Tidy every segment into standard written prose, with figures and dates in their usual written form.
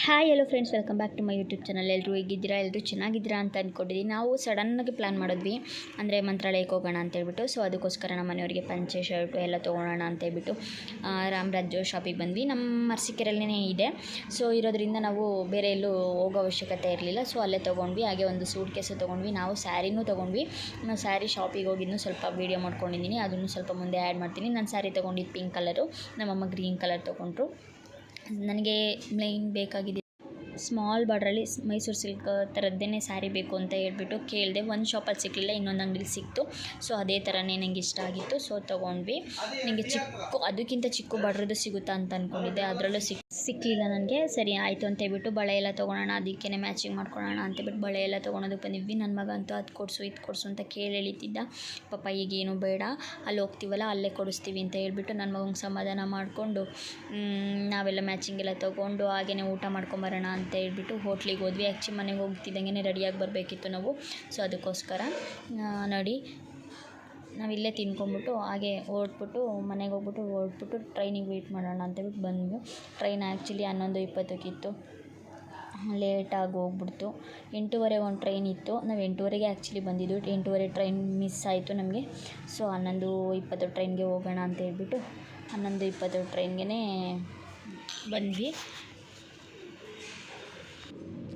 Hi hello friends, welcome back to my YouTube channel. ಎಲ್ಲರೂ ಹೇಗಿದ್ದೀರಾ? ಎಲ್ಲರೂ ಚೆನ್ನಾಗಿದ್ದೀರಾ ಅಂತ ಅಂದ್ಕೊಂಡಿದ್ದೀನಿ. ನಾವು ಸಡನ್ನಾಗಿ ಪ್ಲ್ಯಾನ್ ಮಾಡಿದ್ವಿ, ಅಂದರೆ ಮಂತ್ರಾಲಯಕ್ಕೆ ಹೋಗೋಣ ಅಂತೇಳ್ಬಿಟ್ಟು. ಸೊ ಅದಕ್ಕೋಸ್ಕರ ನಮ್ಮ ಮನೆಯವರಿಗೆ ಪಂಚೆ ಶರ್ಟು ಎಲ್ಲ ತೊಗೊಳೋಣ ಅಂತೇಳ್ಬಿಟ್ಟು ರಾಮರಾಜ್ ಶಾಪಿಗೆ ಬಂದ್ವಿ. ನಮ್ಮ ಅರಸೀಕೆರೆಯಲ್ಲೇ ಇದೆ. ಸೊ ಇರೋದ್ರಿಂದ ನಾವು ಬೇರೆ ಎಲ್ಲೂ ಹೋಗೋ ಅವಶ್ಯಕತೆ ಇರಲಿಲ್ಲ. ಸೊ ಅಲ್ಲೇ ತೊಗೊಂಡ್ವಿ. ಹಾಗೆ ಒಂದು ಸೂಟ್ ಕೇಸು ತೊಗೊಂಡ್ವಿ. ನಾವು ಸ್ಯಾರಿನೂ ತೊಗೊಂಡ್ವಿ. ನಾನು ಸ್ಯಾರಿ ಶಾಪಿಗೆ ಹೋಗಿದ್ದು ಸ್ವಲ್ಪ ವೀಡಿಯೋ ಮಾಡ್ಕೊಂಡಿದ್ದೀನಿ, ಅದನ್ನು ಸ್ವಲ್ಪ ಮುಂದೆ ಆ್ಯಡ್ ಮಾಡ್ತೀನಿ. ನಾನು ಸ್ಯಾರಿ ತೊಗೊಂಡಿದ್ದು ಪಿಂಕ್ ಕಲರು, ನಮ್ಮಮ್ಮ ಗ್ರೀನ್ ಕಲರ್ ತೊಗೊಂಡ್ರು. ನನಗೆ ಮೇನ್ ಬೇಕಾಗಿದೆ ಸ್ಮಾಲ್ ಬಾರ್ಡ್ರಲ್ಲಿ ಮೈಸೂರು ಸಿಲ್ಕ್ ಥರದ್ದೇ ಸ್ಯಾರಿ ಬೇಕು ಅಂತ ಹೇಳ್ಬಿಟ್ಟು ಕೇಳಿದೆ. ಒಂದು ಶಾಪಲ್ಲಿ ಸಿಕ್ಕಲಿಲ್ಲ, ಇನ್ನೊಂದು ಅಂಗಡಿಲಿ ಸಿಕ್ತು. ಸೊ ಅದೇ ಥರನೇ ನನಗೆ ಇಷ್ಟ ಆಗಿತ್ತು. ಸೊ ತೊಗೊಂಡ್ವಿ. ನನಗೆ ಅದಕ್ಕಿಂತ ಚಿಕ್ಕ ಬಾರ್ಡ್ರದ್ದು ಸಿಗುತ್ತಾ ಅಂತ ಅಂದ್ಕೊಂಡಿದ್ದೆ, ಅದರಲ್ಲೂ ಸಿಕ್ಕಲಿಲ್ಲ ನನಗೆ. ಸರಿ ಆಯಿತು ಅಂತ ಹೇಳ್ಬಿಟ್ಟು ಬಳೆ ಎಲ್ಲ ತೊಗೊಳೋಣ, ಅದಕ್ಕೇ ಮ್ಯಾಚಿಂಗ್ ಮಾಡ್ಕೊಳ್ಳೋಣ ಅಂತೇಳ್ಬಿಟ್ಟು ಬಳೆ ಎಲ್ಲ ತೊಗೊಳೋದಕ್ಕೆ ಬಂದಿದ್ವಿ. ನನ್ನ ಮಗ ಅಂತೂ ಅದು ಕೊಡಿಸು ಇದು ಕೊಡಿಸು ಅಂತ ಕೇಳಿ ಎಳಿತಿದ್ದ. ಪಾಪ ಈಗೇನು ಬೇಡ, ಅಲ್ಲಿ ಹೋಗ್ತೀವಲ್ಲ ಅಲ್ಲೇ ಕೊಡಿಸ್ತೀವಿ ಅಂತ ಹೇಳ್ಬಿಟ್ಟು ನನ್ನ ಮಗಂಗೆ ಸಮಾಧಾನ ಮಾಡಿಕೊಂಡು ನಾವೆಲ್ಲ ಮ್ಯಾಚಿಂಗ್ ಎಲ್ಲ ತೊಗೊಂಡು ಹಾಗೆಯೇ ಊಟ ಮಾಡ್ಕೊಂಬರೋಣ ಅಂತ ಹೇಳ್ಬಿಟ್ಟು ಹೋಟ್ಲಿಗೆ ಹೋದ್ವಿ. ಆ್ಯಕ್ಚುಲಿ ಮನೆಗೆ ಹೋಗ್ತಿದ್ದಂಗೆ ರೆಡಿಯಾಗಿ ಬರಬೇಕಿತ್ತು ನಾವು. ಸೊ ಅದಕ್ಕೋಸ್ಕರ ನೋಡಿ ನಾವಿಲ್ಲೇ ತಿನ್ಕೊಂಬಿಟ್ಟು ಹಾಗೆ ಮನೆಗೆ ಹೊರಟ್ಬಿಟ್ಟು ಟ್ರೈನಿಗೆ ವೆಯ್ಟ್ ಮಾಡೋಣ ಅಂತೇಳ್ಬಿಟ್ಟು ಬಂದ್ವಿ. ಟ್ರೈನ್ ಆ್ಯಕ್ಚುಲಿ 11:20ಕ್ಕಿತ್ತು, ಲೇಟಾಗಿ ಹೋಗ್ಬಿಡ್ತು. 8:15 ಒಂದು ಟ್ರೈನ್ ಇತ್ತು. ನಾವು 8:15ಗೆ ಆ್ಯಕ್ಚುಲಿ ಬಂದಿದ್ದು. 8:15 ಟ್ರೈನ್ ಮಿಸ್ ಆಯಿತು ನಮಗೆ. ಸೊ 11:20 ಟ್ರೈನ್ಗೆ ಹೋಗೋಣ ಅಂತ ಹೇಳ್ಬಿಟ್ಟು 11:20 ಟ್ರೈನ್ಗೆ ಬಂದ್ವಿ.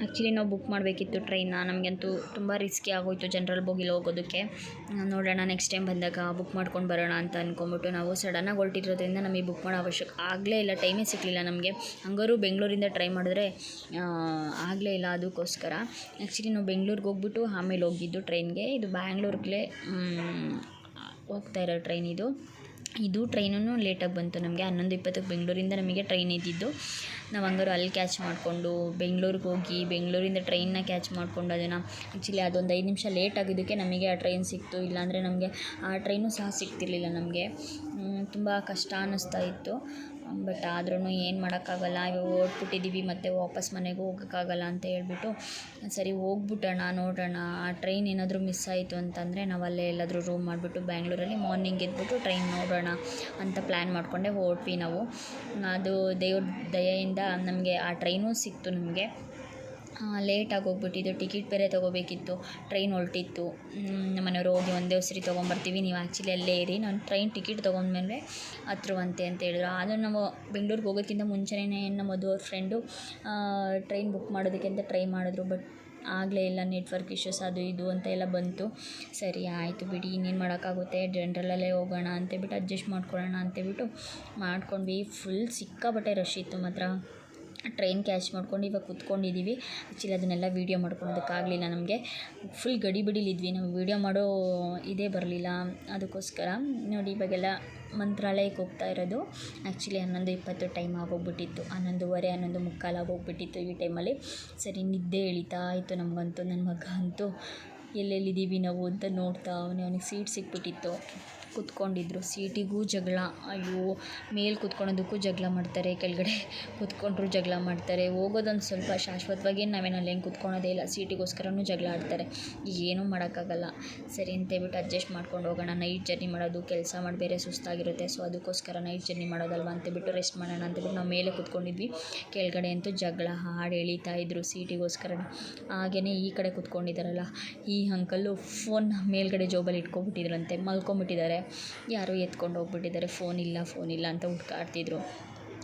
ಆ್ಯಕ್ಚುಲಿ ನಾವು ಬುಕ್ ಮಾಡಬೇಕಿತ್ತು ಟ್ರೈನ್ನ. ನಮಗಂತೂ ತುಂಬ ರಿಸ್ಕಿ ಆಗೋಯಿತು ಜನರಲ್ ಬೋಗಿಲಿ ಹೋಗೋದಕ್ಕೆ. ನೋಡೋಣ ನೆಕ್ಸ್ಟ್ ಟೈಮ್ ಬಂದಾಗ ಬುಕ್ ಮಾಡ್ಕೊಂಡು ಬರೋಣ ಅಂತ ಅಂದ್ಕೊಂಬಿಟ್ಟು ನಾವು ಸಡನ್ನಾಗಿ ಹೊರಟಿರೋದ್ರಿಂದ ನಮಗೆ ಬುಕ್ ಮಾಡೋ ಅವಶ್ಯಕ ಆಗಲೇ ಇಲ್ಲ, ಟೈಮೇ ಸಿಕ್ಕಲಿಲ್ಲ ನಮಗೆ. ಹಂಗಾರು ಬೆಂಗಳೂರಿಂದ ಟ್ರೈ ಮಾಡಿದ್ರೆ ಆಗಲೇ ಇಲ್ಲ. ಅದಕ್ಕೋಸ್ಕರ ಆ್ಯಕ್ಚುಲಿ ನಾವು ಬೆಂಗಳೂರಿಗೆ ಹೋಗ್ಬಿಟ್ಟು ಆಮೇಲೆ ಹೋಗಿದ್ದು ಟ್ರೈನ್ಗೆ. ಇದು ಬ್ಯಾಂಗ್ಳೂರ್ಗೆ ಹೋಗ್ತಾ ಇರೋ ಟ್ರೈನ್ ಇದು ಟ್ರೈನೂ ಲೇಟಾಗಿ ಬಂತು ನಮಗೆ. 11:20ಕ್ಕೆ ಬೆಂಗಳೂರಿಂದ ನಮಗೆ ಟ್ರೈನ್ ಇದ್ದಿದ್ದು. ನಾವು ಹಂಗಾರು ಅಲ್ಲಿ ಕ್ಯಾಚ್ ಮಾಡಿಕೊಂಡು ಬೆಂಗಳೂರಿಗೆ ಹೋಗಿ ಬೆಂಗಳೂರಿಂದ ಟ್ರೈನ್ನ ಕ್ಯಾಚ್ ಮಾಡಿಕೊಂಡು ಅದನ್ನು ಆ್ಯಕ್ಚುಲಿ ಅದೊಂದು 5 ನಿಮಿಷ ಲೇಟ್ ಆಗಿದ್ದಕ್ಕೆ ನಮಗೆ ಆ ಟ್ರೈನ್ ಸಿಕ್ತು. ಇಲ್ಲಾಂದರೆ ನಮಗೆ ಆ ಟ್ರೈನು ಸಹ ಸಿಗ್ತಿರ್ಲಿಲ್ಲ ನಮಗೆ. ತುಂಬ ಕಷ್ಟ ಅನ್ನಿಸ್ತಾ ಇತ್ತು. ಬಟ್ ಆದ್ರೂ ಏನು ಮಾಡೋಕ್ಕಾಗಲ್ಲ, ಇವಾಗ ಹೊರಟ್ಬಿಟ್ಟಿದ್ದೀವಿ ಮತ್ತು ವಾಪಸ್ ಮನೆಗೆ ಹೋಗೋಕ್ಕಾಗಲ್ಲ ಅಂತ ಹೇಳ್ಬಿಟ್ಟು ಸರಿ ಹೋಗ್ಬಿಟ್ಟೋಣ, ನೋಡೋಣ. ಆ ಟ್ರೈನ್ ಏನಾದರೂ ಮಿಸ್ ಆಯಿತು ಅಂತಂದರೆ ನಾವು ಅಲ್ಲೇ ಎಲ್ಲಾದರೂ ರೂಮ್ ಮಾಡಿಬಿಟ್ಟು ಬ್ಯಾಂಗ್ಳೂರಲ್ಲಿ ಮಾರ್ನಿಂಗ್ ಎದ್ಬಿಟ್ಟು ಟ್ರೈನ್ ನೋಡೋಣ ಅಂತ ಪ್ಲ್ಯಾನ್ ಮಾಡಿಕೊಂಡೆ ಹೊರಟ್ವಿ ನಾವು. ಅದು ದೇವ್ರ ದಯೆಯಿಂದ ನಮಗೆ ಆ ಟ್ರೈನೂ ಸಿಕ್ತು ನಮಗೆ. ಲೇಟಾಗಿ ಹೋಗ್ಬಿಟ್ಟಿದ್ದು. ಟಿಕೆಟ್ ಬೇರೆ ತೊಗೋಬೇಕಿತ್ತು, ಟ್ರೈನ್ ಹೊರಟಿತ್ತು. ನಮ್ಮನೆಯವರು ಹೋಗಿ ಒಂದೇ ಸರಿ ತೊಗೊಂಬರ್ತೀವಿ, ನೀವು ಆ್ಯಕ್ಚುಲಿ ಅಲ್ಲೇ ಇರಿ, ನಾನು ಟ್ರೈನ್ ಟಿಕೆಟ್ ತೊಗೊಂಡ್ಮೇಲೆ ಹತ್ರವಂತೆ ಅಂತ ಹೇಳಿದ್ರು. ಆದರೂ ನಾವು ಬೆಂಗಳೂರಿಗೆ ಹೋಗೋಕ್ಕಿಂತ ಮುಂಚೆನೇ ನಮ್ಮ ಮದುವೆ ಫ್ರೆಂಡು ಟ್ರೈನ್ ಬುಕ್ ಮಾಡೋದಕ್ಕೆ ಅಂತ ಟ್ರೈ ಮಾಡಿದ್ರು. ಬಟ್ ಆಗಲೇ ಇಲ್ಲ, ನೆಟ್ವರ್ಕ್ ಇಶ್ಯೂಸ್ ಅದು ಇದು ಅಂತ ಎಲ್ಲ ಬಂತು. ಸರಿ ಆಯಿತು ಬಿಡಿ, ಇನ್ನೇನು ಮಾಡೋಕ್ಕಾಗುತ್ತೆ, ಜನರಲ್ಲೇ ಹೋಗೋಣ ಅಂತೇಳ್ಬಿಟ್ಟು ಅಡ್ಜಸ್ಟ್ ಮಾಡ್ಕೊಳ್ಳೋಣ ಅಂತೇಳ್ಬಿಟ್ಟು ಮಾಡ್ಕೊಂಡ್ವಿ. ಫುಲ್ ಸಿಕ್ಕಾಪಟ್ಟೆ ರಶ್ ಇತ್ತು ಮಾತ್ರ. ಟ್ರೈನ್ ಕ್ಯಾಚ್ ಮಾಡ್ಕೊಂಡು ಇವಾಗ ಕೂತ್ಕೊಂಡಿದ್ದೀವಿ. ಆ್ಯಕ್ಚುಲಿ ಅದನ್ನೆಲ್ಲ ವೀಡಿಯೋ ಮಾಡ್ಕೊಳೋದಕ್ಕಾಗಲಿಲ್ಲ ನಮಗೆ. ಫುಲ್ ಗಡಿಬಿಡಿಲಿದ್ವಿ ನಾವು, ವೀಡಿಯೋ ಮಾಡೋ ಇದೇ ಬರಲಿಲ್ಲ. ಅದಕ್ಕೋಸ್ಕರ ನೋಡಿ ಇವಾಗೆಲ್ಲ ಮಂತ್ರಾಲಯಕ್ಕೆ ಹೋಗ್ತಾ ಇರೋದು. Actually 11:20 time ಆಗೋಗ್ಬಿಟ್ಟಿತ್ತು. 11:15 11:45 ಆಗೋಗ್ಬಿಟ್ಟಿತ್ತು ಈ ಟೈಮಲ್ಲಿ. ಸರಿ ನಿದ್ದೆ ಎಳಿತಾ ಇತ್ತು ನಮಗಂತೂ. ನನ್ನ ಮಗ ಅಂತೂ ಎಲ್ಲೆಲ್ಲಿದ್ದೀವಿ ನಾವು ಅಂತ ನೋಡ್ತಾ ಅವನಿಗೆ ಸೀಟ್ ಸಿಕ್ಬಿಟ್ಟಿತ್ತು. ಕೂತ್ಕೊಂಡಿದ್ರು, ಸೀಟಿಗೂ ಜಗಳ. ಅಯ್ಯೋ, ಮೇಲೆ ಕೂತ್ಕೊಳ್ಳೋದಕ್ಕೂ ಜಗಳ ಮಾಡ್ತಾರೆ, ಕೆಳಗಡೆ ಕೂತ್ಕೊಂಡ್ರು ಜಗಳ ಮಾಡ್ತಾರೆ. ಹೋಗೋದೊಂದು ಸ್ವಲ್ಪ ಶಾಶ್ವತವಾಗಿ ನಾವೇನು ಅಲ್ಲೇನು ಕೂತ್ಕೊಳ್ಳೋದೇ ಇಲ್ಲ, ಸೀಟಿಗೋಸ್ಕರನೂ ಜಗಳ ಆಡ್ತಾರೆ. ಏನೂ ಮಾಡೋಕ್ಕಾಗಲ್ಲ. ಸರಿ ಅಂತೇಳ್ಬಿಟ್ಟು ಅಡ್ಜಸ್ಟ್ ಮಾಡ್ಕೊಂಡು ಹೋಗೋಣ. ನೈಟ್ ಜರ್ನಿ ಮಾಡೋದು, ಕೆಲಸ ಮಾಡಿ ಬೇರೆ ಸುಸ್ತಾಗಿರುತ್ತೆ. ಸೊ ಅದಕ್ಕೋಸ್ಕರ ನೈಟ್ ಜರ್ನಿ ಮಾಡೋದಲ್ವ ಅಂತೇಳ್ಬಿಟ್ಟು ರೆಸ್ಟ್ ಮಾಡೋಣ ಅಂತೇಳ್ಬಿಟ್ಟು ನಾವು ಮೇಲೆ ಕೂತ್ಕೊಂಡಿದ್ವಿ. ಕೆಳಗಡೆ ಅಂತೂ ಜಗಳ ಹಾಡು ಎಳೀತಾ ಇದ್ರು ಸೀಟಿಗೋಸ್ಕರ. ಹಾಗೆಯೇ ಈ ಕಡೆ ಕೂತ್ಕೊಂಡಿದ್ದಾರಲ್ಲ ಈ ಅಂಕಲ್ಲು ಫೋನ್ ಮೇಲ್ಗಡೆ ಜೋಬಲ್ಲಿ ಇಟ್ಕೊಂಡ್ಬಿಟ್ಟಿದ್ರಂತೆ, ಮಲ್ಕೊಂಬಿಟ್ಟಿದ್ದಾರೆ. ಯಾರೋ ಎತ್ಕೊಂಡು ಹೋಗ್ಬಿಟ್ಟಿದ್ದಾರೆ. ಫೋನ್ ಇಲ್ಲ ಅಂತ ಹುಡ್ಕಾಡ್ತಿದ್ರು.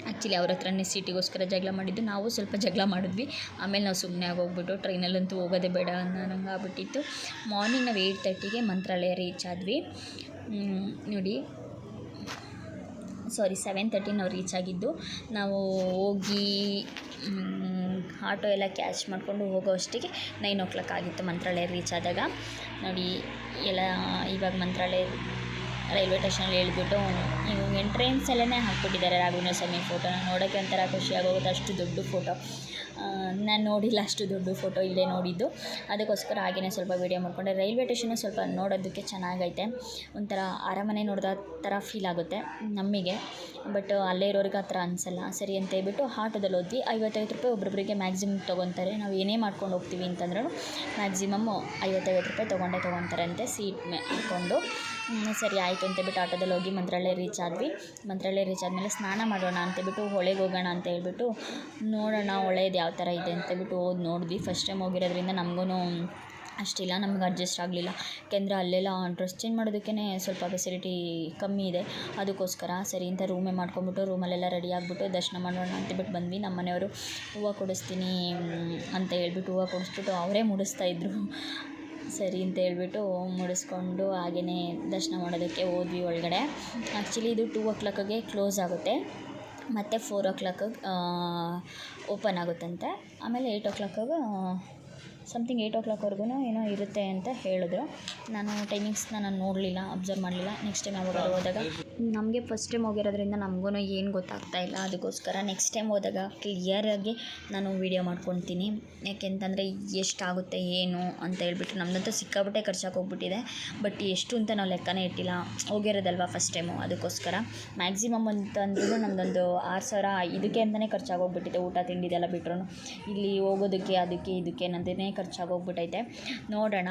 ಆ್ಯಕ್ಚುಲಿ ಅವ್ರ ಹತ್ರನೇ ಸೀಟಿಗೋಸ್ಕರ ಜಗಳ ಮಾಡಿದ್ದು. ನಾವು ಸ್ವಲ್ಪ ಜಗಳ ಮಾಡಿದ್ವಿ, ಆಮೇಲೆ ನಾವು ಸುಮ್ಮನೆ ಆಗೋಗ್ಬಿಟ್ಟು ಟ್ರೈನಲ್ಲಂತೂ ಹೋಗೋದೇ ಬೇಡ ಅನ್ನೋಂಗೆ ಆಗ್ಬಿಟ್ಟಿತ್ತು. ಮಾರ್ನಿಂಗ್ ನಾವು 8:30ಗೆ ಮಂತ್ರಾಲಯ ರೀಚ್ ಆದ್ವಿ. ನೋಡಿ 7:30 ನಾವು ರೀಚ್ ಆಗಿದ್ದು. ನಾವು ಹೋಗಿ ಆಟೋ ಎಲ್ಲ ಕ್ಯಾಚ್ ಮಾಡಿಕೊಂಡು ಹೋಗೋ ಅಷ್ಟಿಗೆ 9 ಆಗಿತ್ತು ಮಂತ್ರಾಲಯ ರೀಚ್ ಆದಾಗ. ನೋಡಿ ಎಲ್ಲ ಇವಾಗ ಮಂತ್ರಾಲಯ ರೈಲ್ವೆ ಸ್ಟೇಷನಲ್ಲಿ ಇಳಿದ್ಬಿಟ್ಟು ನೀವು ಎಂಟ್ರೆನ್ಸಲ್ಲೇ ಹಾಕ್ಬಿಟ್ಟಿದ್ದಾರೆ ರಾಘವೇಂದ್ರ ಸ್ವಾಮಿ ಫೋಟೋನ. ನೋಡೋಕ್ಕೆ ಒಂಥರ ಖುಷಿಯಾಗೋಗುತ್ತೆ, ಅಷ್ಟು ದೊಡ್ಡ ಫೋಟೋ. ನಾನು ನೋಡಿಲ್ಲ ಅಷ್ಟು ದೊಡ್ಡ ಫೋಟೋ, ಇಲ್ಲೇ ನೋಡಿದ್ದು. ಅದಕ್ಕೋಸ್ಕರ ಹಾಗೆಯೇ ಸ್ವಲ್ಪ ವೀಡಿಯೋ ಮಾಡಿಕೊಂಡೆ. ರೈಲ್ವೆ ಸ್ಟೇಷನ್ನು ಸ್ವಲ್ಪ ನೋಡೋದಕ್ಕೆ ಚೆನ್ನಾಗೈತೆ, ಒಂಥರ ಅರಮನೆ ನೋಡಿದ ಥರ ಫೀಲ್ ಆಗುತ್ತೆ ನಮಗೆ. ಬಟ್ ಅಲ್ಲೇ ಇರೋರಿಗೆ ಆ ಥರ ಅನಿಸಲ್ಲ. ಸರಿ ಅಂತ ಹೇಳ್ಬಿಟ್ಟು ಆಟೋದಲ್ಲಿ ಹೋದ್ವಿ. 55 ರೂಪಾಯಿ ಒಬ್ಬೊಬ್ಬರಿಗೆ ಮ್ಯಾಕ್ಸಿಮಮ್ ತೊಗೊತಾರೆ. ನಾವು ಏನೇ ಮಾಡ್ಕೊಂಡು ಹೋಗ್ತೀವಿ ಅಂತಂದ್ರೂ ಮ್ಯಾಕ್ಸಿಮಮ್ಮು 55 ರೂಪಾಯಿ ತೊಗೊಳ್ತಾರೆ ಅಂತೆ ಸೀಟ್ ಹಾಕ್ಕೊಂಡು. ಸರಿ ಆಯಿತು ಅಂತೇಳ್ಬಿಟ್ಟು ಆಟೋದಲ್ಲಿ ಹೋಗಿ ಮಂತ್ರಾಲಯ ರೀಚ್ ಆದ್ವಿ. ಮಂತ್ರಾಲಯ ರೀಚ್ ಆದಮೇಲೆ ಸ್ನಾನ ಮಾಡೋಣ ಅಂತೇಳ್ಬಿಟ್ಟು ಹೊಳೆಗೆ ಹೋಗೋಣ ಅಂತೇಳ್ಬಿಟ್ಟು ನೋಡೋಣ ಹೊಳೆದು ಯಾವ ಥರ ಇದೆ ಅಂತೇಳ್ಬಿಟ್ಟು ಹೋಗಿ ನೋಡಿದ್ವಿ. ಫಸ್ಟ್ ಟೈಮ್ ಹೋಗಿರೋದ್ರಿಂದ ನಮಗೂ ಅಷ್ಟಿಲ್ಲ, ನಮ್ಗೆ ಅಡ್ಜಸ್ಟ್ ಆಗಲಿಲ್ಲ. ಯಾಕೆಂದರೆ ಅಲ್ಲೆಲ್ಲ ಡ್ರೆಸ್ ಚೇಂಜ್ ಮಾಡೋದಕ್ಕೇ ಸ್ವಲ್ಪ ಫೆಸಿಲಿಟಿ ಕಮ್ಮಿ ಇದೆ. ಅದಕ್ಕೋಸ್ಕರ ಸರಿ ಅಂತ ರೂಮೇ ಮಾಡ್ಕೊಂಬಿಟ್ಟು ರೂಮಲ್ಲೆಲ್ಲ ರೆಡಿ ಆಗಿಬಿಟ್ಟು ದರ್ಶನ ಮಾಡೋಣ ಅಂತೇಳ್ಬಿಟ್ಟು ಬಂದ್ವಿ. ನಮ್ಮ ಮನೆಯವರು ಹೂವು ಕೊಡಿಸ್ತೀನಿ ಅಂತ ಹೇಳ್ಬಿಟ್ಟು ಹೂವು ಕೊಡಿಸ್ಬಿಟ್ಟು ಅವರೇ ಮುಡಿಸ್ತಾಯಿದ್ರು. ಸರಿ ಅಂತ ಹೇಳ್ಬಿಟ್ಟು ಮುಡಿಸ್ಕೊಂಡು ಹಾಗೆಯೇ ದರ್ಶನ ಮಾಡೋದಕ್ಕೆ ಹೋದ್ವಿ ಒಳಗಡೆ. ಆ್ಯಕ್ಚುಲಿ ಇದು 2 o'clockಗೆ ಕ್ಲೋಸ್ ಆಗುತ್ತೆ ಮತ್ತು 4 o'clock ಓಪನ್ ಆಗುತ್ತಂತೆ. ಆಮೇಲೆ 8 o'clockಗೆ ಸಮಥಿಂಗ್ 8 o'clockವರೆಗೂ ಏನೋ ಇರುತ್ತೆ ಅಂತ ಹೇಳಿದ್ರು. ನಾನು ಟೈಮಿಂಗ್ಸ್ನ ನಾನು ನೋಡಲಿಲ್ಲ, ಅಬ್ಸರ್ವ್ ಮಾಡಲಿಲ್ಲ. ನೆಕ್ಸ್ಟ್ ಟೈಮ್ ಯಾವಾಗಾದ್ರು ಹೋದಾಗ ನಮಗೆ ಫಸ್ಟ್ ಟೈಮ್ ಹೋಗಿರೋದ್ರಿಂದ ನಮಗೂ ಏನು ಗೊತ್ತಾಗ್ತಾ ಇಲ್ಲ. ಅದಕ್ಕೋಸ್ಕರ ನೆಕ್ಸ್ಟ್ ಟೈಮ್ ಹೋದಾಗ ಕ್ಲಿಯರಾಗಿ ನಾನು ವೀಡಿಯೋ ಮಾಡ್ಕೊತೀನಿ. ಯಾಕೆಂತಂದರೆ ಎಷ್ಟಾಗುತ್ತೆ ಏನು ಅಂತ ಹೇಳ್ಬಿಟ್ಟು ನಮ್ಮದಂತೂ ಸಿಕ್ಕಾಬಿಟ್ಟೆ ಖರ್ಚಾಗಿ ಹೋಗ್ಬಿಟ್ಟಿದೆ. ಬಟ್ ಎಷ್ಟು ಅಂತ ನಾವು ಲೆಕ್ಕನೇ ಇಟ್ಟಿಲ್ಲ, ಹೋಗಿರೋದಲ್ವ ಫಸ್ಟ್ ಟೈಮು. ಅದಕ್ಕೋಸ್ಕರ ಮ್ಯಾಕ್ಸಿಮಮ್ ಅಂತಂದ್ರೂ ನಮ್ಮದೊಂದು 6,000 ಇದಕ್ಕೆ ಅಂತಲೇ ಖರ್ಚಾಗೋಗ್ಬಿಟ್ಟಿದೆ. ಊಟ ತಿಂಡಿದೆಲ್ಲ ಬಿಟ್ರು ಇಲ್ಲಿ ಹೋಗೋದಕ್ಕೆ ಅದಕ್ಕೆ ಇದಕ್ಕೆ ಅನ್ನೋದೇ ಖರ್ಚಾಗೋಗ್ಬಿಟ್ಟೈತೆ. ನೋಡೋಣ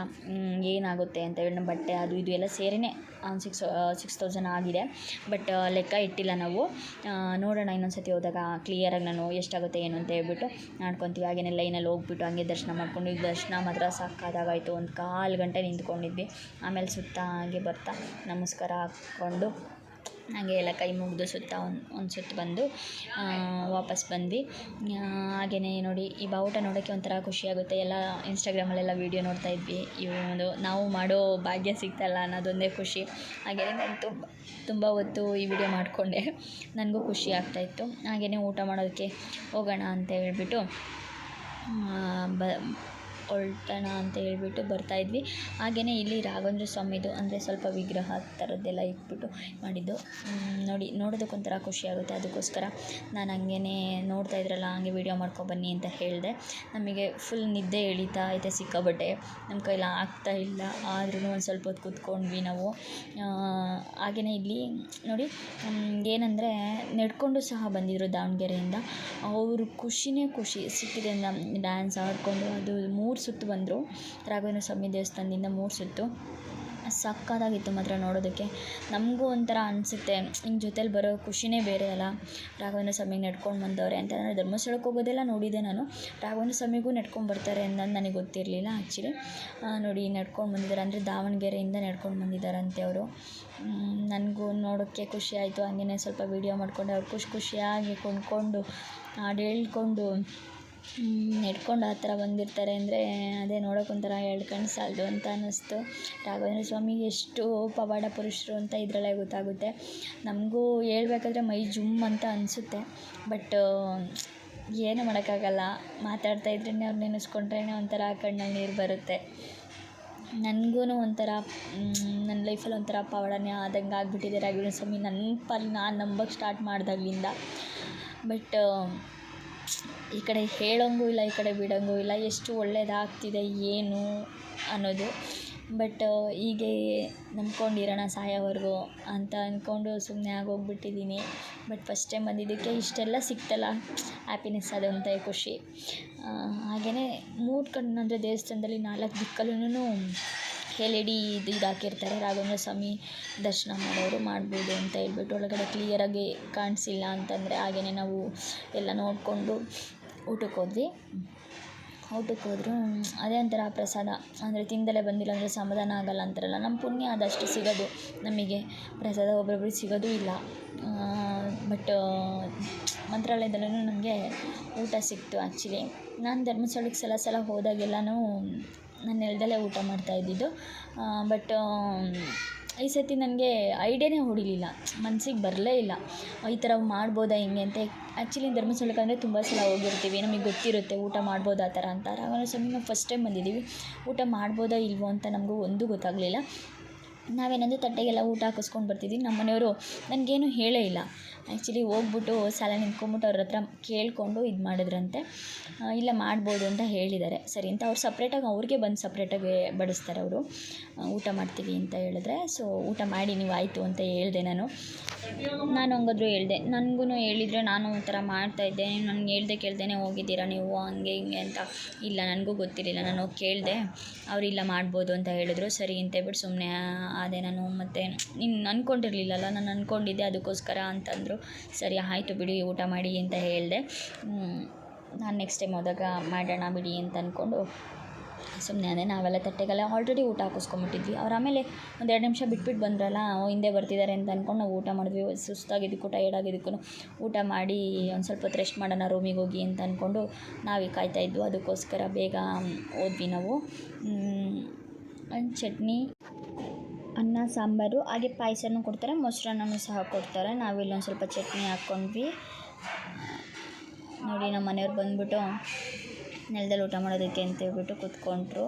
ಏನಾಗುತ್ತೆ ಅಂತ ಹೇಳಿ. ಬಟ್ಟೆ ಅದು ಇದು ಎಲ್ಲ ಸೇರಿನೇ 6,000 ಆಗಿದೆ. ಬಟ್ ಲೆಕ್ಕ ಇಟ್ಟಿಲ್ಲ ನಾವು. ನೋಡೋಣ ಇನ್ನೊಂದು ಸತಿ ಹೋದಾಗ ಕ್ಲಿಯರಾಗಿ ನಾನು ಎಷ್ಟಾಗುತ್ತೆ ಏನು ಅಂತ ಹೇಳ್ಬಿಟ್ಟು ಮಾಡ್ಕೊತೀವಿ. ಹಾಗೆಯೇ ಲೈನಲ್ಲಿ ಹೋಗ್ಬಿಟ್ಟು ಹಂಗೆ ದರ್ಶನ ಮಾಡ್ಕೊಂಡು, ಈಗ ದರ್ಶನ ಮಾತ್ರ ಸಾಕಾದಾಗಾಯಿತು. ಒಂದು 1/4 ಗಂಟೆ ನಿಂತ್ಕೊಂಡಿದ್ವಿ. ಆಮೇಲೆ ಸುತ್ತ ಹಾಗೆ ಬರ್ತಾ ನಮಸ್ಕಾರ ಹಾಕ್ಕೊಂಡು ಹಾಗೆ ಎಲ್ಲ ಕೈ ಮುಗಿದು ಸುತ್ತ ಒಂದು ಸುತ್ತು ಬಂದು ವಾಪಸ್ ಬಂದ್ವಿ. ಹಾಗೆಯೇ ನೋಡಿ ಈ ಬಾವುಟ ನೋಡೋಕ್ಕೆ ಒಂಥರ ಖುಷಿಯಾಗುತ್ತೆ. ಎಲ್ಲ ಇನ್ಸ್ಟಾಗ್ರಾಮಲ್ಲೆಲ್ಲ ವೀಡಿಯೋ ನೋಡ್ತಾಯಿದ್ವಿ. ಇವು ನಾವು ಮಾಡೋ ಭಾಗ್ಯ ಸಿಗ್ತಲ್ಲ ಅನ್ನೋದೊಂದೇ ಖುಷಿ. ಹಾಗೆಯೇ ನಾನು ತುಂಬ ಹೊತ್ತು ಈ ವಿಡಿಯೋ ಮಾಡಿಕೊಂಡೆ, ನನಗೂ ಖುಷಿ ಆಗ್ತಾಯಿತ್ತು. ಹಾಗೆಯೇ ಊಟ ಮಾಡೋದಕ್ಕೆ ಹೋಗೋಣ ಅಂತ ಹೇಳ್ಬಿಟ್ಟು ಹೊರಟೋಣ ಅಂತ ಹೇಳ್ಬಿಟ್ಟು ಬರ್ತಾಯಿದ್ವಿ. ಹಾಗೆಯೇ ಇಲ್ಲಿ ರಾಘವೇಂದ್ರ ಸ್ವಾಮಿದು ಅಂದರೆ ಸ್ವಲ್ಪ ವಿಗ್ರಹ ಥರದ್ದೆಲ್ಲ ಇಟ್ಬಿಟ್ಟು ಮಾಡಿದ್ದು ನೋಡಿ, ನೋಡೋದಕ್ಕೊಂಥರ ಖುಷಿಯಾಗುತ್ತೆ. ಅದಕ್ಕೋಸ್ಕರ ನಾನು ಹಂಗೇ ನೋಡ್ತಾ ಇದ್ರಲ್ಲ ಹಂಗೆ ವೀಡಿಯೋ ಮಾಡ್ಕೊಬನ್ನಿ ಅಂತ ಹೇಳಿದೆ. ನಮಗೆ ಫುಲ್ ನಿದ್ದೆ ಎಳೀತಾ ಐತೆ ಸಿಕ್ಕಾಬಟ್ಟೆ, ನಮ್ಮ ಕೈಲಿ ಆಗ್ತಾ ಇಲ್ಲ. ಆದ್ರೂ ಒಂದು ಸ್ವಲ್ಪ ಹೊತ್ತು ಕೂತ್ಕೊಂಡ್ವಿ ನಾವು. ಹಾಗೆಯೇ ಇಲ್ಲಿ ನೋಡಿ ಏನಂದರೆ ನಡ್ಕೊಂಡು ಸಹ ಬಂದಿದ್ದರು ದಾವಣಗೆರೆಯಿಂದ. ಅವರು ಖುಷಿನೇ ಖುಷಿ ಸಿಕ್ಕಿದೆ. ಡ್ಯಾನ್ಸ್ ಆಡಿಕೊಂಡು ಅದು 3 ಸುತ್ತು ಬಂದರು. ರಾಘವೇಂದ್ರ ಸ್ವಾಮಿ ದೇವಸ್ಥಾನದಿಂದ 3 ಸುತ್ತು. ಸಕ್ಕತ್ತಾಗಿತ್ತು ಮಾತ್ರ ನೋಡೋದಕ್ಕೆ. ನಮಗೂ ಒಂಥರ ಅನಿಸುತ್ತೆ, ಹಿಂಗೆ ಜೊತೇಲಿ ಬರೋ ಖುಷಿನೇ ಬೇರೆ ಅಲ್ಲ. ರಾಘವೇಂದ್ರ ಸ್ವಾಮಿಗೆ ನಡ್ಕೊಂಡು ಬಂದವ್ರೆ ಅಂತ. ನಾನು ಧರ್ಮಸ್ಥಳಕ್ಕೆ ಹೋಗೋದೆಲ್ಲ ನೋಡಿದ್ದೆ ನಾನು, ರಾಘವೇಂದ್ರ ಸ್ವಾಮಿಗೂ ನಡ್ಕೊಂಡು ಬರ್ತಾರೆ ಅಂತ ನನಗೆ ಗೊತ್ತಿರಲಿಲ್ಲ ಆ್ಯಕ್ಚುಲಿ. ನೋಡಿ ನಡ್ಕೊಂಡು ಬಂದಿದ್ದಾರೆ ಅಂದರೆ ದಾವಣಗೆರೆಯಿಂದ ನಡ್ಕೊಂಡು ಬಂದಿದ್ದಾರಂತೆ ಅವರು. ನನಗೂ ನೋಡೋಕ್ಕೆ ಖುಷಿ ಆಯಿತು. ಹಾಗೆಯೇ ಸ್ವಲ್ಪ ವೀಡಿಯೋ ಮಾಡಿಕೊಂಡು ಅವ್ರು ಖುಷಿಯಾಗಿ ಕೊಂಡ್ಕೊಂಡು ಹಾಡು ಹೇಳ್ಕೊಂಡು ನಡ್ಕೊಂಡು ಆ ಥರ ಬಂದಿರ್ತಾರೆ ಅಂದರೆ ಅದೇ ನೋಡೋಕ್ಕೊಂಥರ 2 ಕಣ್ಣು ಸಾಲದು ಅಂತ ಅನ್ನಿಸ್ತು. ರಾಘವೇಂದ್ರ ಸ್ವಾಮಿ ಎಷ್ಟು ಪವಾಡ ಪುರುಷರು ಅಂತ ಇದರಲ್ಲೇ ಗೊತ್ತಾಗುತ್ತೆ. ನಮಗೂ ಹೇಳ್ಬೇಕಾದ್ರೆ ಮೈ ಜುಮ್ ಅಂತ ಅನಿಸುತ್ತೆ. ಬಟ್ ಏನೂ ಮಾಡೋಕ್ಕಾಗಲ್ಲ, ಮಾತಾಡ್ತಾ ಇದ್ರೇ ಅವ್ರು ನೆನೆಸ್ಕೊಂಡ್ರೇ ಒಂಥರ ಕಣ್ಣಲ್ಲಿ ನೀರು ಬರುತ್ತೆ. ನನಗೂ ಒಂಥರ ನನ್ನ ಲೈಫಲ್ಲಿ ಒಂಥರ ಪವಾಡನೇ ಆದಂಗೆ ಆಗಿಬಿಟ್ಟಿದೆ ರಾಘವೇಂದ್ರ ಸ್ವಾಮಿ ನನ್ನ ಪಾಲು ನಾನು ನಂಬಕ್ಕೆ ಸ್ಟಾರ್ಟ್ ಮಾಡಿದಾಗಲಿಂದ. ಬಟ್ ಈ ಕಡೆ ಹೇಳೋಂಗೂ ಇಲ್ಲ, ಈ ಕಡೆ ಬಿಡೋಂಗೂ ಇಲ್ಲ. ಎಷ್ಟು ಒಳ್ಳೆಯದಾಗ್ತಿದೆ ಏನು ಅನ್ನೋದು. ಬಟ್ ಹೀಗೆ ನಂಬ್ಕೊಂಡಿರೋಣ ಸಾಯೋವರೆಗೂ ಅಂತ ಅಂದ್ಕೊಂಡು ಸುಮ್ಮನೆ ಆಗೋಗ್ಬಿಟ್ಟಿದ್ದೀನಿ. ಬಟ್ ಫಸ್ಟ್ ಟೈಮ್ ಬಂದಿದ್ದಕ್ಕೆ ಇಷ್ಟೆಲ್ಲ ಸಿಕ್ತಲ್ಲ, ಹ್ಯಾಪಿನೆಸ್ ಅದೊಂಥರ ಖುಷಿ. ಹಾಗೆಯೇ 3 ಕಣ್ಣು ಅಂದರೆ ದೇವಸ್ಥಾನದಲ್ಲಿ 4 ದಿಕ್ಕಲ್ಲೂ LED ಇದು ಹಾಕಿರ್ತಾರೆ. ರಾಘವೇಂದ್ರ ಸ್ವಾಮಿ ದರ್ಶನ ಮಾಡೋರು ಮಾಡ್ಬೋದು ಅಂತ ಹೇಳ್ಬಿಟ್ಟು. ಒಳಗಡೆ ಕ್ಲಿಯರಾಗಿ ಕಾಣಿಸಿಲ್ಲ ಅಂತಂದರೆ ಹಾಗೆಯೇ ನಾವು ಎಲ್ಲ ನೋಡಿಕೊಂಡು ಊಟಕ್ಕೆ ಹೋದ್ವಿ. ಊಟಕ್ಕೆ ಹೋದ್ರು ಅದೇ ಒಂಥರ ಪ್ರಸಾದ. ಅಂದರೆ ತಿಂದಲೇ ಬಂದಿಲ್ಲ ಅಂದರೆ ಸಮಾಧಾನ ಆಗೋಲ್ಲ ಅಂತಾರಲ್ಲ, ನಮ್ಮ ಪುಣ್ಯ ಅದಷ್ಟು ಸಿಗೋದು ನಮಗೆ. ಪ್ರಸಾದ ಒಬ್ಬೊಬ್ರಿಗೆ ಸಿಗೋದು ಇಲ್ಲ. ಬಟ್ ಮಂತ್ರಾಲಯದಲ್ಲೂ ನನಗೆ ಊಟ ಸಿಕ್ತು ಆ್ಯಕ್ಚುಲಿ. ನಾನು ಧರ್ಮಸ್ಥಳಕ್ಕೆ ಸಲ ಹೋದಾಗೆಲ್ಲನೂ ನಾನು ನೆಲದಲ್ಲೇ ಊಟ ಮಾಡ್ತಾಯಿದ್ದಿದ್ದು. ಬಟ್ ಈ ಸತಿ ನನಗೆ ಐಡಿಯಾನೇ ಹೊಡಿಲಿಲ್ಲ, ಮನಸ್ಸಿಗೆ ಬರಲೇ ಇಲ್ಲ ಈ ಥರ ಮಾಡ್ಬೋದಾ ಹಿಂಗೆ ಅಂತ. ಆ್ಯಕ್ಚುಲಿ ಧರ್ಮಸ್ಥಳಕ್ಕೆ ಅಂದರೆ ತುಂಬ ಸಲ ಹೋಗಿರ್ತೀವಿ, ನಮಗೆ ಗೊತ್ತಿರುತ್ತೆ ಊಟ ಮಾಡ್ಬೋದು ಆ ಥರ ಅಂತ. ರಾಘವೇಂದ್ರ ಸ್ವಾಮಿ ನಾವು ಫಸ್ಟ್ ಟೈಮ್ ಬಂದಿದ್ದೀವಿ, ಊಟ ಮಾಡ್ಬೋದಾ ಇಲ್ವೋ ಅಂತ ನಮಗೂ ಒಂದೂ ಗೊತ್ತಾಗಲಿಲ್ಲ. ನಾವೇನಂದರೆ ತಟ್ಟೆಗೆಲ್ಲ ಊಟ ಹಾಕಿಸ್ಕೊಂಡು ಬರ್ತಿದ್ವಿ. ನಮ್ಮ ಮನೆಯವರು ನನಗೇನು ಹೇಳೇ ಇಲ್ಲ. ಆ್ಯಕ್ಚುಲಿ ಹೋಗ್ಬಿಟ್ಟು ಸಾಲ ನಿಂತ್ಕೊಂಬಿಟ್ಟು ಅವ್ರ ಹತ್ರ ಕೇಳಿಕೊಂಡು ಇದು ಮಾಡಿದ್ರಂತೆ. ಇಲ್ಲ ಮಾಡ್ಬೋದು ಅಂತ ಹೇಳಿದ್ದಾರೆ. ಸರಿ ಅಂತ ಅವ್ರು ಸಪ್ರೇಟಾಗಿ ಅವ್ರಿಗೆ ಬಂದು ಸಪ್ರೇಟಾಗಿ ಬಡಿಸ್ತಾರೆ ಅವರು. ಊಟ ಮಾಡ್ತೀವಿ ಅಂತ ಹೇಳಿದ್ರೆ, ಸೊ ಊಟ ಮಾಡಿ ನೀವು ಆಯಿತು ಅಂತ ಹೇಳಿದೆ ನಾನು ಹಂಗಾದ್ರೂ ಹೇಳಿದೆ. ನನಗೂ ಹೇಳಿದರೆ ನಾನು ಈ ಥರ ಮಾಡ್ತಾಯಿದ್ದೆ, ನನಗೆ ಹೇಳ್ದೆ ಕೇಳ್ದೇನೆ ಹೋಗಿದ್ದೀರಾ ನೀವು ಹಂಗೆ ಹಿಂಗೆ ಅಂತ. ಇಲ್ಲ ನನಗೂ ಗೊತ್ತಿರಲಿಲ್ಲ, ನಾನು ಹೋಗಿ ಕೇಳಿದೆ, ಅವರಿಲ್ಲ ಮಾಡ್ಬೋದು ಅಂತ ಹೇಳಿದ್ರು. ಸರಿ ಅಂತ ಹೇಳ್ಬಿಟ್ಟು ಸುಮ್ಮನೆ ಅದೇ ನಾನು. ಮತ್ತು ನೀನು ಅಂದ್ಕೊಂಡಿರಲಿಲ್ಲಲ್ಲ, ನಾನು ಅಂದ್ಕೊಂಡಿದ್ದೆ ಅದಕ್ಕೋಸ್ಕರ ಅಂತಂದರು. ಸರಿ ಆಯಿತು ಬಿಡಿ ಊಟ ಮಾಡಿ ಅಂತ ಹೇಳಿದೆ. ನಾನು ನೆಕ್ಸ್ಟ್ ಟೈಮ್ ಹೋದಾಗ ಮಾಡೋಣ ಬಿಡಿ ಅಂತ ಅಂದ್ಕೊಂಡು ಸುಮ್ಮನೆ ಅದೇ. ನಾವೆಲ್ಲ ತಟ್ಟೆಗೆಲ್ಲ ಆಲ್ರೆಡಿ ಊಟ ಹಾಕಿಸ್ಕೊಂಬಿಟ್ಟಿದ್ವಿ. ಅವ್ರು ಆಮೇಲೆ ಒಂದು 2 ನಿಮಿಷ ಬಿಟ್ಬಿಟ್ಟು ಬಂದ್ರಲ್ಲ, ಹಿಂದೆ ಬರ್ತಿದ್ದಾರೆ ಅಂತ ಅಂದ್ಕೊಂಡು ನಾವು ಊಟ ಮಾಡಿದ್ವಿ. ಸುಸ್ತಾಗಿದ್ದಕ್ಕೂ ಟಯರ್ಡ್ ಆಗಿದ್ದಕ್ಕೂ ಊಟ ಮಾಡಿ ಒಂದು ಸ್ವಲ್ಪ ಹೊತ್ತು ರೆಸ್ಟ್ ಮಾಡೋಣ ರೂಮಿಗೆ ಹೋಗಿ ಅಂತ ಅಂದ್ಕೊಂಡು ನಾವೇ ಕಾಯ್ತಾಯಿದ್ವು. ಅದಕ್ಕೋಸ್ಕರ ಬೇಗ ಹೋದ್ವಿ ನಾವು. ಚಟ್ನಿ, ಅನ್ನ, ಸಾಂಬಾರು, ಹಾಗೆ ಪಾಯಸನೂ ಕೊಡ್ತಾರೆ, ಮೊಸರನ್ನೂ ಸಹ ಕೊಡ್ತಾರೆ. ನಾವಿಲ್ಲೊಂದು ಸ್ವಲ್ಪ ಚಟ್ನಿ ಹಾಕ್ಕೊಂಡ್ವಿ. ನೋಡಿ ನಮ್ಮ ಮನೆಯವ್ರು ಬಂದುಬಿಟ್ಟು ನೆಲದಲ್ಲಿ ಊಟ ಮಾಡೋದಕ್ಕೆ ಅಂತ ಹೇಳ್ಬಿಟ್ಟು ಕೂತ್ಕೊಂಡ್ರು.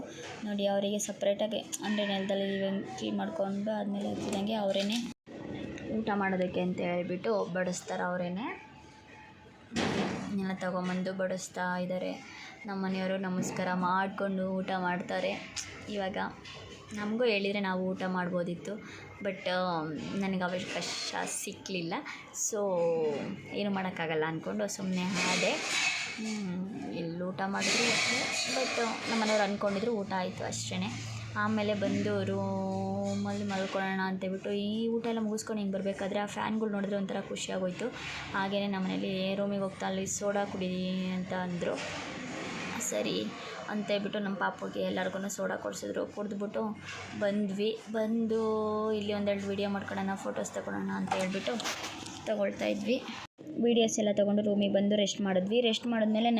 ನೋಡಿ ಅವರಿಗೆ ಸಪ್ರೇಟಾಗಿ ಅಂದರೆ ನೆಲದಲ್ಲಿ ಕ್ಲೀನ್ ಮಾಡಿಕೊಂಡು ಆದಮೇಲೆ ಹಚ್ಚಿದಂಗೆ ಅವರೇ ಊಟ ಮಾಡೋದಕ್ಕೆ ಅಂತ ಹೇಳ್ಬಿಟ್ಟು ಬಡಿಸ್ತಾರೆ. ಅವರೇ ಎಲ್ಲ ತೊಗೊಂಬಂದು ಬಡಿಸ್ತಾ ಇದ್ದಾರೆ. ನಮ್ಮ ಮನೆಯವರು ನಮಸ್ಕಾರ ಮಾಡಿಕೊಂಡು ಊಟ ಮಾಡ್ತಾರೆ. ಇವಾಗ ನಮಗೂ ಹೇಳಿದರೆ ನಾವು ಊಟ ಮಾಡ್ಬೋದಿತ್ತು, ಬಟ್ ನನಗೆ ಅವಕಾಶ ಸಿಕ್ಕಲಿಲ್ಲ. ಸೊ ಏನು ಮಾಡೋಕ್ಕಾಗಲ್ಲ ಅಂದ್ಕೊಂಡು ಸುಮ್ಮನೆ ಆದೆ. ಇಲ್ಲಿ ಊಟ ಮಾಡಿದ್ರು ಅಷ್ಟೇ, ಬಟ್ ನಮ್ಮ ಮನೆಯವ್ರು ಅಂದ್ಕೊಂಡಿದ್ರು ಊಟ ಆಯಿತು ಅಷ್ಟೇ. ಆಮೇಲೆ ಬಂದು ರೂಮಲ್ಲಿ ಮಲ್ಕೊಳ್ಳೋಣ ಅಂತೇಳ್ಬಿಟ್ಟು ಈ ಊಟ ಎಲ್ಲ ಮುಗಿಸ್ಕೊಂಡು ಹಿಂಗೆ ಬರಬೇಕಾದ್ರೆ ಆ ಫ್ಯಾನ್ಗಳು ನೋಡಿದ್ರೆ ಒಂಥರ ಖುಷಿಯಾಗೋಯ್ತು. ಹಾಗೆಯೇ ನಮ್ಮ ಮನೇಲಿ ರೂಮಿಗೆ ಹೋಗ್ತಾ ಅಲ್ಲಿ ಸೋಡಾ ಕುಡಿ ಅಂತ ಅಂದರು. ಸರಿ ಅಂತೇಳ್ಬಿಟ್ಟು ನಮ್ಮ ಪಾಪುಗೆ ಎಲ್ಲರಿಗೂ ಸೋಡಾ ಕೊಡಿಸಿದ್ರು. ಕುಡಿದ್ಬಿಟ್ಟು ಬಂದು ಇಲ್ಲಿ ಒಂದೆರಡು ವೀಡಿಯೋ ಮಾಡ್ಕೊಳ್ಳೋಣ, ಫೋಟೋಸ್ ತಗೊಳ್ಳೋಣ ಅಂತ ಹೇಳ್ಬಿಟ್ಟು ತೊಗೊಳ್ತಾ ಇದ್ವಿ. ವೀಡಿಯೋಸ್ ಎಲ್ಲ ತೊಗೊಂಡು ರೂಮಿಗೆ ಬಂದು ರೆಸ್ಟ್ ಮಾಡಿದ್ವಿ. ರೆಸ್ಟ್ ಮಾಡಿದ್ಮೇಲೆ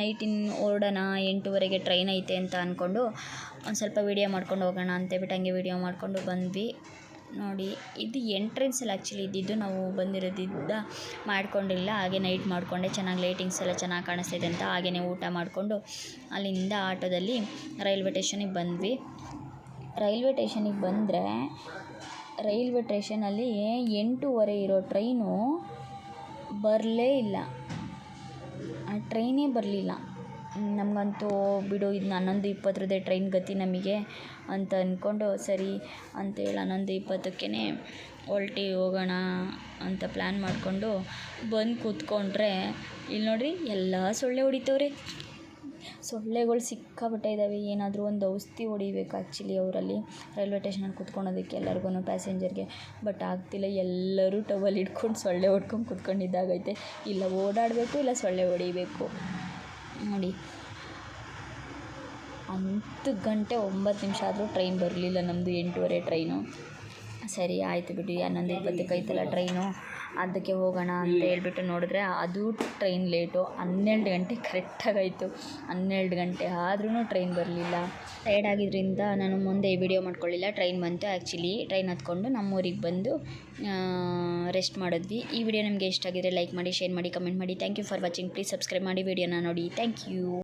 ಹೊರಡೋಣ, 8:30ಗೆ ಟ್ರೈನ್ ಐತೆ ಅಂತ ಅಂದ್ಕೊಂಡು ಒಂದು ಸ್ವಲ್ಪ ವೀಡಿಯೋ ಮಾಡ್ಕೊಂಡು ಹೋಗೋಣ ಅಂತೇಳ್ಬಿಟ್ಟು ಹಂಗೆ ವೀಡಿಯೋ ಮಾಡಿಕೊಂಡು ಬಂದ್ವಿ. ನೋಡಿ ಇದು ಎಂಟ್ರೆನ್ಸಲ್ಲಿ ಆ್ಯಕ್ಚುಲಿ ಇದ್ದಿದ್ದು, ನಾವು ಬಂದಿರೋದ್ರಿಂದ ಮಾಡ್ಕೊಂಡಿಲ್ಲ. ಹಾಗೆ ನೈಟ್ ಮಾಡಿಕೊಂಡೆ, ಚೆನ್ನಾಗಿ ಲೈಟಿಂಗ್ಸ್ ಎಲ್ಲ ಚೆನ್ನಾಗಿ ಕಾಣಿಸ್ತೈತೆ ಅಂತ ಹಾಗೆಯೇ ಊಟ ಮಾಡಿಕೊಂಡು ಅಲ್ಲಿಂದ ಆಟೋದಲ್ಲಿ ರೈಲ್ವೆ ಟೇಷನಿಗೆ ಬಂದ್ವಿ. ರೈಲ್ವೆ ಟೇಷನಿಗೆ ಬಂದರೆ ರೈಲ್ವೆ ಟೇಷನಲ್ಲಿ 8:30 ಇರೋ ಟ್ರೈನು ಬರಲೇ ಇಲ್ಲ. ಆ ಟ್ರೈನೇ ಬರಲಿಲ್ಲ. ನಮಗಂತೂ ಬಿಡು ಇದು 11:20 ಟ್ರೈನ್ ಗತಿ ನಮಗೆ ಅಂತ ಅಂದ್ಕೊಂಡು ಸರಿ ಅಂತೇಳಿ 11:20ಕ್ಕೆ ಹೋಗೋಣ ಅಂತ ಪ್ಲ್ಯಾನ್ ಮಾಡಿಕೊಂಡು ಬಂದು ಕೂತ್ಕೊಂಡ್ರೆ ಇಲ್ಲಿ ನೋಡಿರಿ ಎಲ್ಲ ಸೊಳ್ಳೆ ಹೊಡಿತವ್ರೆ. ಸೊಳ್ಳೆಗಳು ಸಿಕ್ಕಾಪಟ್ಟೆ ಇದ್ದಾವೆ. ಏನಾದರೂ ಒಂದು ಔಷಧಿ ಹೊಡಿಬೇಕು ಆ್ಯಕ್ಚುಲಿ ಅವರಲ್ಲಿ ರೈಲ್ವೆ ಟೇಷನಲ್ಲಿ ಕೂತ್ಕೊಳ್ಳೋದಕ್ಕೆ ಎಲ್ಲರಿಗೂ ಪ್ಯಾಸೆಂಜರ್ಗೆ. ಬಟ್ ಆಗ್ತಿಲ್ಲ, ಎಲ್ಲರೂ ಟವಲ್ ಹಿಡ್ಕೊಂಡು ಸೊಳ್ಳೆ ಹೊಡ್ಕೊಂಡು ಕೂತ್ಕೊಂಡಿದ್ದಾಗೈತೆ. ಇಲ್ಲ ಓಡಾಡಬೇಕು, ಇಲ್ಲ ಸೊಳ್ಳೆ ಹೊಡಿಬೇಕು. ನೋಡಿ 10 ಗಂಟೆ 9 ನಿಮಿಷ ಆದರೂ ಟ್ರೈನ್ ಬರಲಿಲ್ಲ ನಮ್ಮದು 8:30 ಟ್ರೈನು. ಸರಿ ಆಯಿತು ಬಿಡಿ, 11:20ಕ್ಕೆ ಐತಲ್ಲ ಟ್ರೈನು, ಅದಕ್ಕೆ ಹೋಗೋಣ ಅಂತ ಹೇಳ್ಬಿಟ್ಟು ನೋಡಿದ್ರೆ ಅದು ಟ್ರೈನ್ ಲೇಟು. 12 ಗಂಟೆ ಕರೆಕ್ಟಾಗಾಯಿತು. 12 ಗಂಟೆ ಆದ್ರೂ ಟ್ರೈನ್ ಬರಲಿಲ್ಲ. ಟೈರ್ಡ್ ಆಗಿದ್ದರಿಂದ ನಾನು ಮುಂದೆ ವಿಡಿಯೋ ಮಾಡ್ಕೊಳ್ಳಿಲ್ಲ. ಟ್ರೈನ್ ಬಂತು. ಆ್ಯಕ್ಚುಲಿ ಟ್ರೈನ್ ಹತ್ಕೊಂಡು ನಮ್ಮೂರಿಗೆ ಬಂದು ರೆಸ್ಟ್ ಮಾಡಿದ್ವಿ. ಈ ವಿಡಿಯೋ ನಿಮಗೆ ಇಷ್ಟ ಆಗಿದ್ರೆ ಲೈಕ್ ಮಾಡಿ, ಶೇರ್ ಮಾಡಿ, ಕಮೆಂಟ್ ಮಾಡಿ. Thank you for watching. Please subscribe ಮಾಡಿ ವಿಡಿಯೋನ ನೋಡಿ. Thank you.